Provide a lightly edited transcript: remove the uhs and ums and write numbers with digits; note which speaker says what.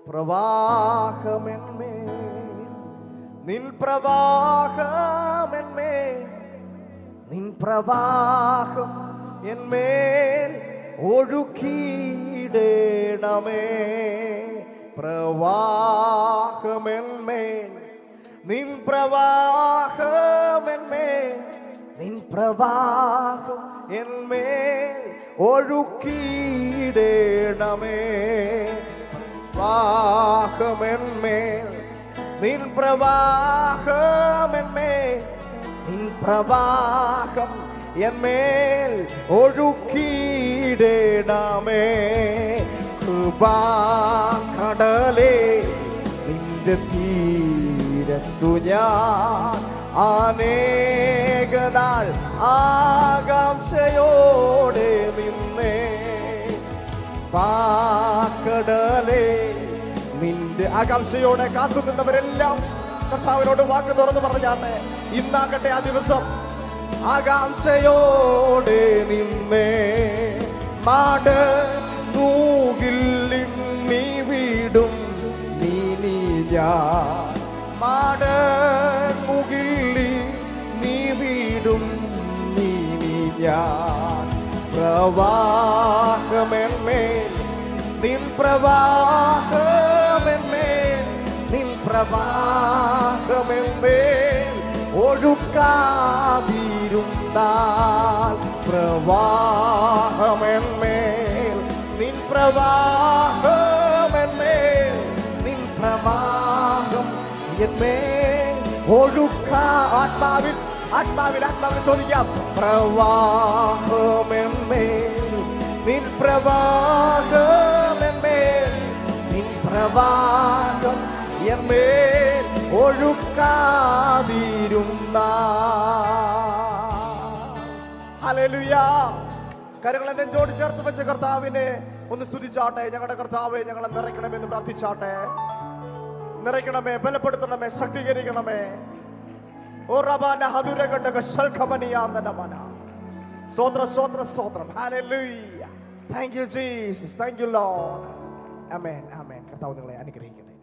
Speaker 1: പ്രവാഹമെന്മേൽ, നിൻ പ്രവാഹമെന്മേൽ, നിൻ പ്രവാഹം എന്മേൽ ഒഴുക്കിയിടണമേ. പ്രവാഹമെന്മേൽ, നിൻ പ്രവാഹമെന്മേൽ, നിൻ പ്രവാഹം എന്മേൽ ഒഴുക്കിയിടണമേ. പ്രവാഹമെന്മേൽ, നിൻ പ്രവാഹമെന്മേൽ, നിൻ പ്രവാഹം എന്മേൽ ഒഴുക്കിയിടണമേ. കൃപാകടലേ, നിന്റെ തീരത്തു ഞാൻ അനേകനാൾ ആകാംക്ഷയോടെ നിന്നേ. പാക്കടലേ, നിന്റെ ആകാംക്ഷയോടെ കാത്തു നിന്നവരെല്ലാം കർത്താവിനോട് വാക്ക് തുറന്ന് പറഞ്ഞാണ്. ഇന്നാകട്ടെ ആ ദിവസം ആകാംക്ഷയോടെ നിന്നേ. മാട് മൂകിൽ നീ വീടും നീ ഞാൻ, മാട് മുകിൽ നീ വീടും നീ ഞാൻ. പ്രവാഹമെന്മേൽ, നിൻ പ്രവാഹമെന്മേൽ, നിൻ പ്രവാഹമെന്മേൽ ഒഴുക്കാതിരുന്നാൽ. പ്രവാഹമെന്മേൽ, നിൻ പ്രവാഹമെന്മേൽ, നിൻ പ്രവാഹം എന്മേൽ ഒഴുക്കാ. ആത്മാവിൽ ആത്മാവിൽ ആത്മാവിൽ ചോദിക്കാം. പ്രവാഹമെന്മേൽ, നിൻ പ്രവാഹമെന്മേൽ, നിൻ പ്രവാഹം എന്മേൽ ഒഴുക്കാതിരുന്നാൽ. ഹല്ലേലൂയ. കരങ്ങളെ നെഞ്ചോട് ചേർത്ത് വെച്ച കർത്താവിനെ ഒന്ന് സ്തുതിച്ചാട്ടെ. ഞങ്ങളുടെ കർത്താവെ, ഞങ്ങളെ നിറയ്ക്കണമെന്ന് പ്രാർത്ഥിച്ചാട്ടെ. നിറയ്ക്കണമേ, ബലപ്പെടുത്തണമേ, ശക്തീകരിക്കണമേ. ഓ റബാന ഹദുരഗണ്ടക ശൽഖമനിയാന്തനമന. സ്തോത്രം, സ്തോത്രം, സ്തോത്രം. ഹല്ലേലൂയ. Thank you Jesus, thank you Lord. ആമേൻ, ആമേൻ. കർത്താവ് നിങ്ങളെ അനുഗ്രഹിക്കട്ടെ.